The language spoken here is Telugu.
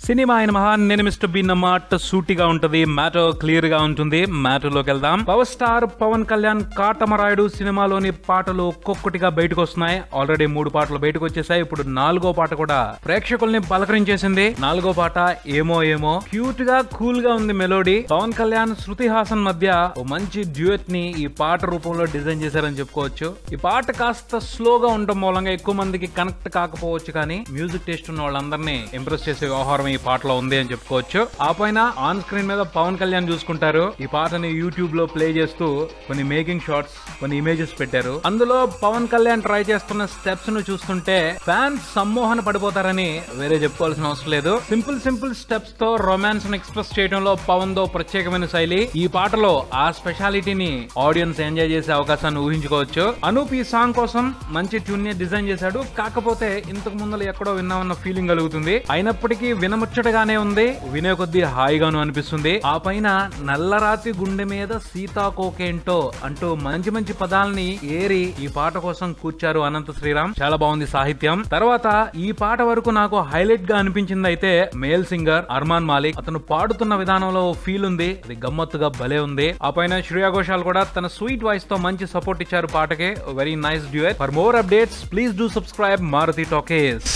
సినిమా అయిన మహా నేను మిస్టర్ బీన్ అన్నమాట సూటిగా ఉంటది, మ్యాటర్ క్లియర్ గా ఉంటుంది. మ్యాటర్ లోకి వెళ్దాం. పవర్ స్టార్ పవన్ కళ్యాణ్ కాటమరాయుడు సినిమాలోని పాటలు ఒక్కొక్కటిగా బయటకు వస్తున్నాయి. ఆల్రెడీ 3 పాటలు బయటకు వచ్చేసాయి. ఇప్పుడు 4గో పాట కూడా ప్రేక్షకుల్ని పలకరించేసింది. 4గో పాట ఏమో ఏమో క్యూట్ గా కూల్ గా ఉంది మెలోడీ. పవన్ కళ్యాణ్ శృతి హాసన్ మధ్య ఓ మంచి డ్యూయట్ ని ఈ పాట రూపంలో డిజైన్ చేశారని చెప్పుకోవచ్చు. ఈ పాట కాస్త స్లోగా ఉండడం మూలంగా ఎక్కువ మందికి కనెక్ట్ కాకపోవచ్చు, కానీ మ్యూజిక్ టేస్ట్ ఉన్న వాళ్ళందరినీ ఇంప్రెస్ చేసే వ్యవహారం ఈ పాటలో ఉంది అని చెప్పుకోవచ్చు. ఆ పైన ఆన్ స్క్రీన్ మీద పవన్ కళ్యాణ్ చూసుకుంటారు. ఈ పాటని యూట్యూబ్ లో ప్లే చేస్తూ కొన్ని మేకింగ్ షాట్స్, కొన్ని ఇమేజెస్ పెట్టారు. అందులో పవన్ కళ్యాణ్ ట్రై చేస్తున్న స్టెప్స్ ను చూస్తుంటే ఫ్యాన్స్ సమ్మోహన పడిపోతారని వేరే చెప్పుకోవాల్సిన అవసరం లేదు. సింపుల్ స్టెప్స్ తో రొమాన్స్ ను ఎక్స్ప్రెస్ చేయడంలో పవన్ దో ప్రత్యేకమైన శైలి. ఈ పాటలో ఆ స్పెషాలిటీని ఆడియన్స్ ఎంజాయ్ చేసే అవకాశాన్ని ఊహించుకోవచ్చు. అనూప్ ఈ సాంగ్ కోసం మంచి ట్యూన్ ని డిజైన్ చేశాడు. కాకపోతే ఇంతకు ముందు ఎక్కడో విన్నామన్న ఫీలింగ్ కలుగుతుంది. అయినప్పటికీ వినముచ్చటగానే ఉంది, వినే కొద్దీ హాయిగాను అనిపిస్తుంది. ఆ పైన నల్లరాతి గుండె మీద సీతాకోకేంటో అంటూ మంచి పదాలని ఏరి ఈ పాట కోసం కూర్చారు అనంత శ్రీరామ్. చాలా బాగుంది సాహిత్యం. తర్వాత ఈ పాట వరకు నాకు హైలైట్ గా అనిపించింది అయితే మేల్ సింగర్ అర్మాన్ మాలిక్. అతను పాడుతున్న విధానంలో ఫీల్ ఉంది, అది గమ్మత్తుగా భలే ఉంది. ఆ పైన శ్రేయా ఘోషాల్ కూడా తన స్వీట్ వాయిస్ తో మంచి సపోర్ట్ ఇచ్చారు పాటకి. Very nice duet. For more updates please do subscribe Maruthi talkies.